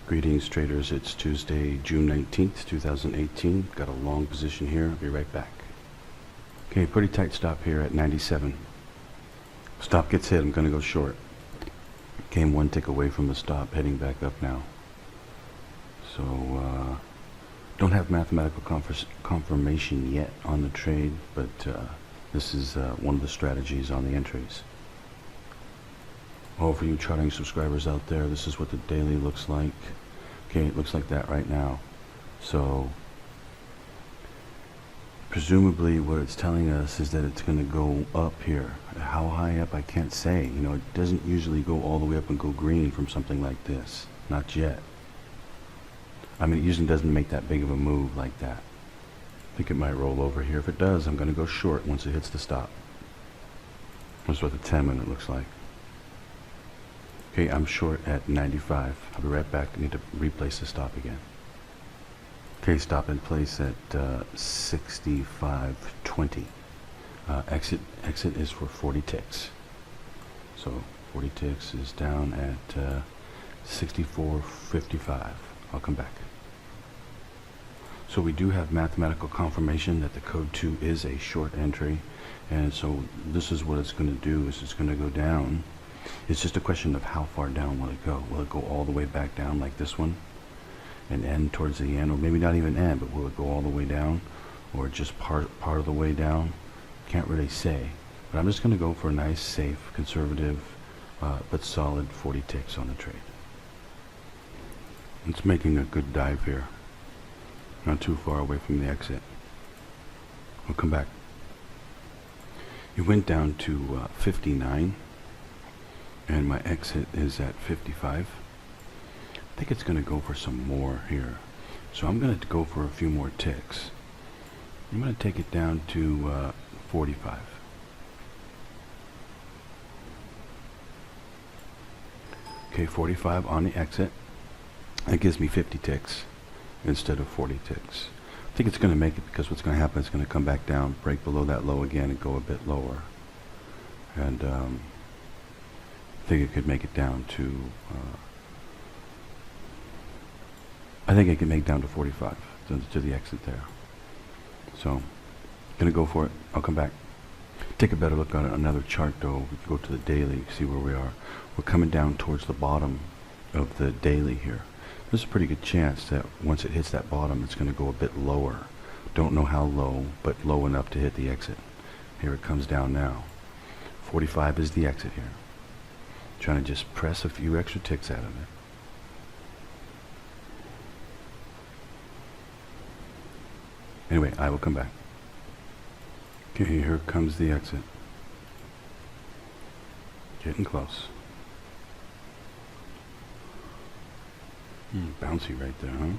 Greetings traders, it's Tuesday, June 19th, 2018. Got a long position here, I'll be right back. Okay, pretty tight stop here at 97. Stop gets hit, I'm going to go short. Came one tick away from the stop, heading back up now. So, don't have mathematical confirmation yet on the trade, but this is one of the strategies on the entries. Oh, for you charting subscribers out there, this is what the daily looks like. Okay, it looks like that right now. So, presumably what it's telling us is that it's going to go up here. How high up, I can't say. You know, it doesn't usually go all the way up and go green from something like this. Not yet. I mean, it usually doesn't make that big of a move like that. I think it might roll over here. If it does, I'm going to go short once it hits the stop. That's what the 10-minute looks like. Okay, I'm short at 95. I'll be right back. I need to replace the stop again. Okay, stop in place at 65.20. Exit is for 40 ticks. So 40 ticks is down at 64.55. I'll come back. So we do have mathematical confirmation that the code 2 is a short entry, and so this is what it's going to do. Is it's going to go down. It's just a question of how far down will it go. Will it go all the way back down like this one and end towards the end, or maybe not even end, but will it go all the way down, or just part of the way down? Can't really say, but I'm just going to go for a nice, safe, conservative, but solid 40 ticks on the trade. It's making a good dive here, not too far away from the exit. We'll come back. It went down to 59. And my exit is at 55. I think it's going to go for some more here. So I'm going to go for a few more ticks. I'm going to take it down to 45. Okay, 45 on the exit. That gives me 50 ticks instead of 40 ticks. I think it's going to make it because what's going to happen is it's going to come back down, break below that low again, and go a bit lower. And I think it could make it down to, I think it can make down to 45 to the exit there. So, gonna go for it. I'll come back. Take a better look at another chart though. We can go to the daily, see where we are. We're coming down towards the bottom of the daily here. There's a pretty good chance that once it hits that bottom, it's gonna go a bit lower. Don't know how low, but low enough to hit the exit. Here it comes down now. 45 is the exit here. Trying to just press a few extra ticks out of it. Anyway, I will come back. Okay, here comes the exit. Getting close. Bouncy right there, huh?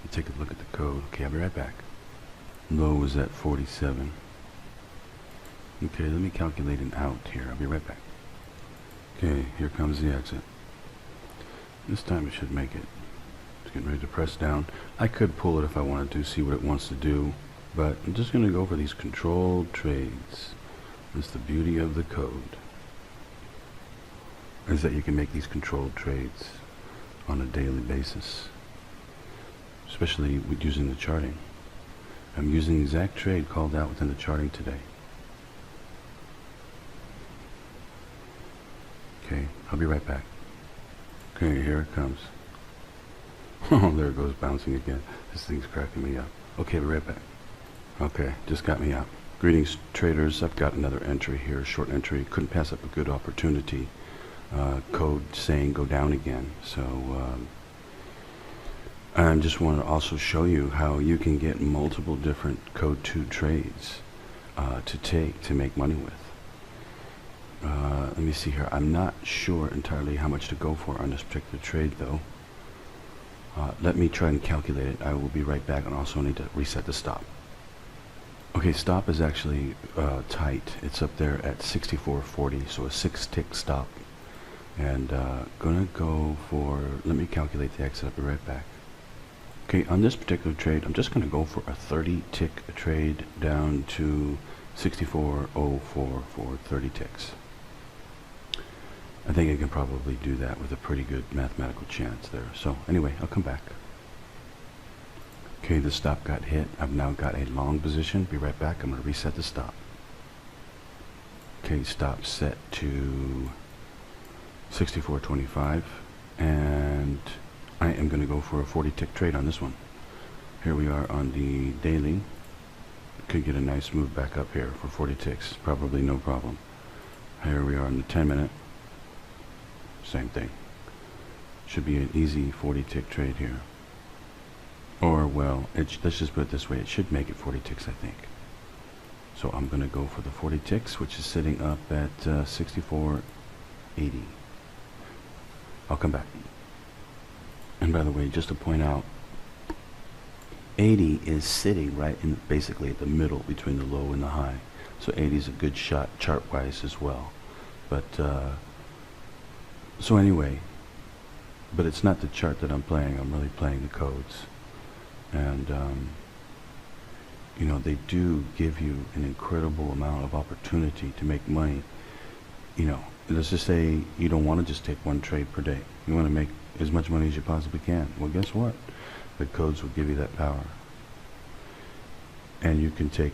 Take a look at the code. Okay, I'll be right back. Low is at 47. Okay, let me calculate an out here. I'll be right back. Okay, here comes the exit. This time it should make it. It's getting ready to press down. I could pull it if I wanted to, see what it wants to do, but I'm just going to go for these controlled trades. That's the beauty of the code, is that you can make these controlled trades on a daily basis, especially with using the charting. I'm using the exact trade called out within the charting today. Okay, I'll be right back. Okay, here it comes. Oh, there it goes, bouncing again. This thing's cracking me up. Okay, I'll be right back. Okay, just got me up. Greetings, traders. I've got another entry here, short entry. Couldn't pass up a good opportunity. Code saying go down again. So, I just want to also show you how you can get multiple different code 2 trades to make money with. Let me see here. I'm not sure entirely how much to go for on this particular trade though. Let me try and calculate it. I will be right back, and also need to reset the stop. Okay, stop is actually tight. It's up there at 64.40, so a 6-tick stop. And gonna go for, let me calculate the exit. I'll be right back. Okay, on this particular trade, I'm just gonna go for a 30-tick trade down to 64.04 for 30 ticks. I think I can probably do that with a pretty good mathematical chance there. So anyway, I'll come back. Okay, the stop got hit. I've now got a long position. Be right back. I'm going to reset the stop. Okay, stop set to 64.25, and I am going to go for a 40 tick trade on this one. Here we are on the daily. Could get a nice move back up here for 40 ticks, probably no problem. Here we are on the 10 minute. Same thing. Should be an easy 40 tick trade here. Or, well, let's just put it this way, it should make it 40 ticks, I think. So I'm going to go for the 40 ticks, which is sitting up at 64.80. I'll come back. And by the way, just to point out, 80 is sitting right in basically at the middle between the low and the high. So 80 is a good shot chart-wise as well. But, so anyway, but it's not the chart that I'm playing, I'm really playing the codes. And, you know, they do give you an incredible amount of opportunity to make money. You know, let's just say you don't want to just take one trade per day. You want to make as much money as you possibly can. Well, guess what? The codes will give you that power. And you can take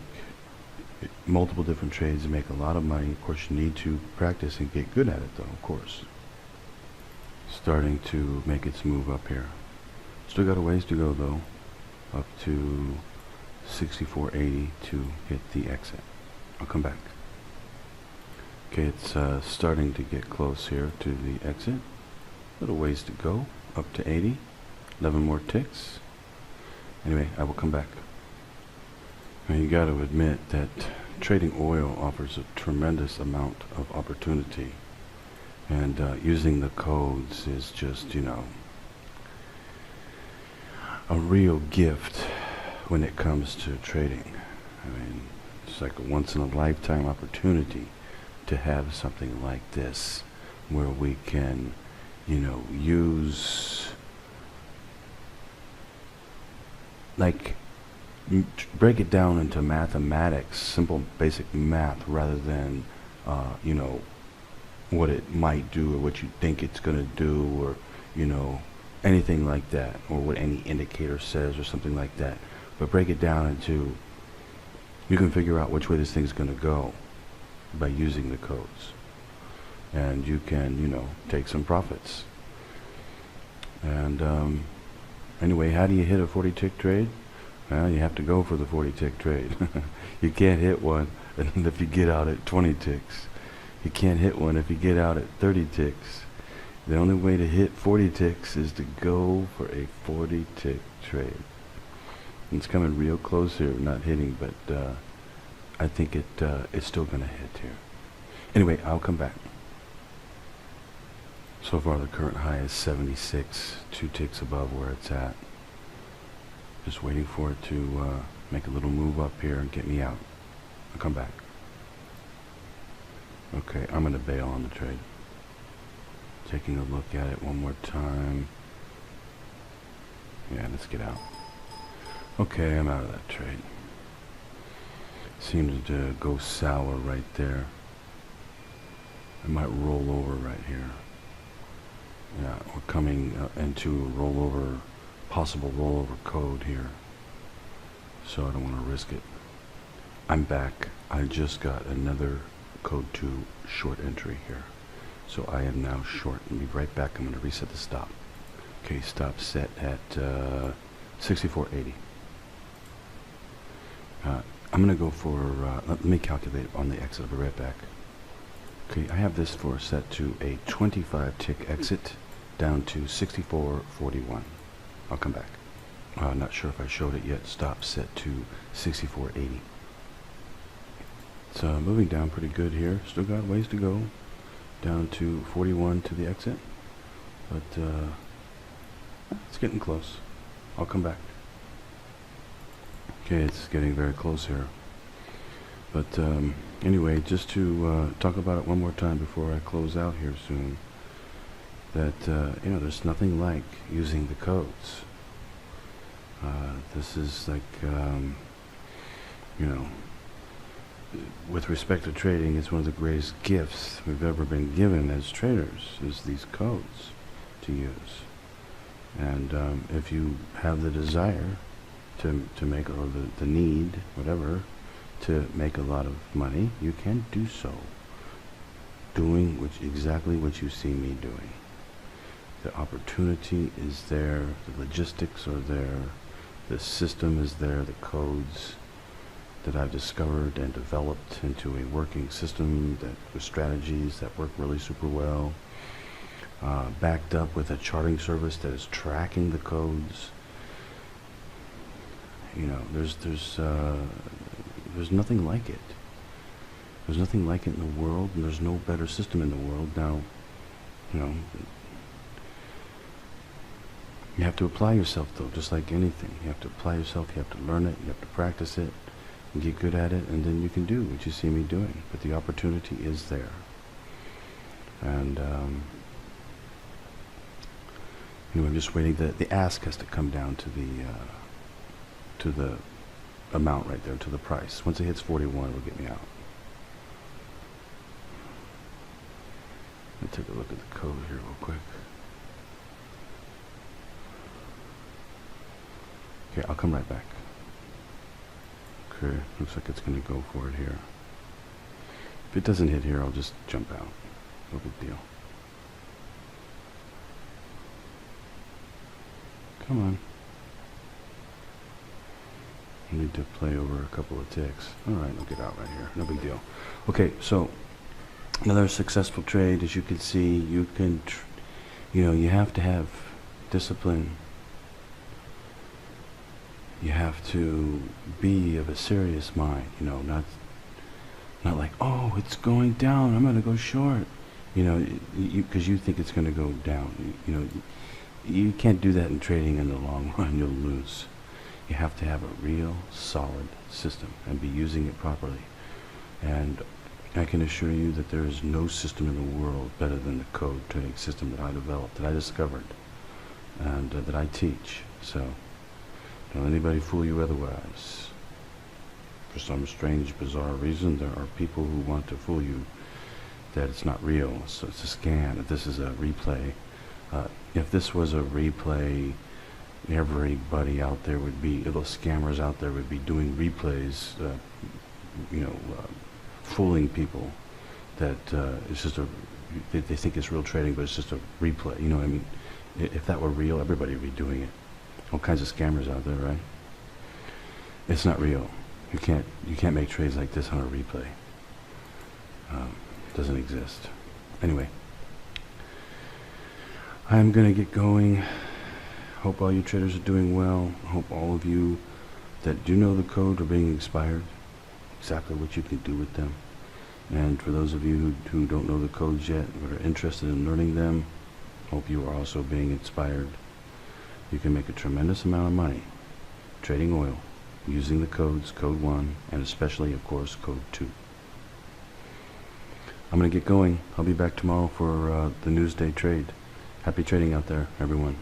multiple different trades and make a lot of money. Of course, you need to practice and get good at it, though, of course. Starting to make its move up here. Still got a ways to go, though. Up to 64.80 to hit the exit. I'll come back. Okay, it's starting to get close here to the exit. Little ways to go. Up to 80. 11 more ticks. Anyway, I will come back. Now you got to admit that trading oil offers a tremendous amount of opportunity, and using the codes is just, you know, a real gift when it comes to trading. I mean, it's like a once in a lifetime opportunity to have something like this where we can, you know, use, like, break it down into mathematics, simple basic math, rather than you know, what it might do or what you think it's going to do, or, you know, anything like that, or what any indicator says or something like that. But break it down into, you can figure out which way this thing's going to go by using the codes, and you can, you know, take some profits. And anyway, how do you hit a 40 tick trade? Well, you have to go for the 40 tick trade. You can't hit one and if you get out at 20 ticks. You can't hit one if you get out at 30 ticks. The only way to hit 40 ticks is to go for a 40 tick trade. It's coming real close here, not hitting, but I think it's still going to hit here. Anyway, I'll come back. So far the current high is 76, 2 ticks above where it's at. Just waiting for it to make a little move up here and get me out. I'll come back. Okay, I'm going to bail on the trade. Taking a look at it one more time. Yeah, let's get out. Okay, I'm out of that trade. Seems to go sour right there. I might roll over right here. Yeah, we're coming into a rollover, possible rollover code here. So I don't want to risk it. I'm back. I just got another code 2 short entry here. So I am now short. I'll be right back. I'm going to reset the stop. Okay, stop set at 64.80. I'm going to go for, let me calculate on the exit. I'll be right back. Okay, I have this for set to a 25 tick exit down to 64.41. I'll come back. Not sure if I showed it yet. Stop set to 64.80. It's moving down pretty good here. Still got ways to go. Down to 41 to the exit. But it's getting close. I'll come back. Okay, it's getting very close here. But anyway, just to talk about it one more time before I close out here soon, that you know, there's nothing like using the codes. This is like you know, with respect to trading, it's one of the greatest gifts we've ever been given as traders, is these codes to use. And if you have the desire to make, or the need, whatever, to make a lot of money, you can do so, doing exactly what you see me doing. The opportunity is there, the logistics are there, the system is there, the codes that I've discovered and developed into a working system that with strategies that work really super well, backed up with a charting service that is tracking the codes. You know, there's nothing like it. There's nothing like it in the world, and there's no better system in the world. Now, you know, you have to apply yourself, though, just like anything. You have to apply yourself, you have to learn it, you have to practice it, and get good at it, and then you can do what you see me doing. But the opportunity is there. And, you know, I'm just waiting. The ask has to come down to the amount right there, to the price. Once it hits 41, it'll get me out. Let me take a look at the code here real quick. Okay, I'll come right back. Okay, looks like it's going to go for it here. If it doesn't hit here, I'll just jump out. No big deal. Come on. I need to play over a couple of ticks. Alright, I'll get out right here. No big deal. Okay, so another successful trade. As you can see, you can, you know, you have to have discipline. You have to be of a serious mind, you know, not like, oh, it's going down, I'm going to go short, you know, because you think it's going to go down. You know, you can't do that in trading in the long run. You'll lose. You have to have a real solid system and be using it properly. And I can assure you that there is no system in the world better than the code trading system that I developed, that I discovered, and that I teach. So don't let anybody fool you otherwise. For some strange, bizarre reason, there are people who want to fool you that it's not real, so it's a scam, that this is a replay. If this was a replay, everybody out there would be, those scammers out there would be doing replays, you know, fooling people that it's just they think it's real trading, but it's just a replay. You know what I mean? If that were real, everybody would be doing it. All kinds of scammers out there, right? It's not real. You can't make trades like this on a replay. It doesn't exist. Anyway, I'm gonna get going. Hope all you traders are doing well. Hope all of you that do know the code are being inspired, exactly what you can do with them. And for those of you who don't know the codes yet, but are interested in learning them, hope you are also being inspired. You can make a tremendous amount of money trading oil using the codes, code 1, and especially, of course, code 2. I'm going to get going. I'll be back tomorrow for the Newsday trade. Happy trading out there, everyone.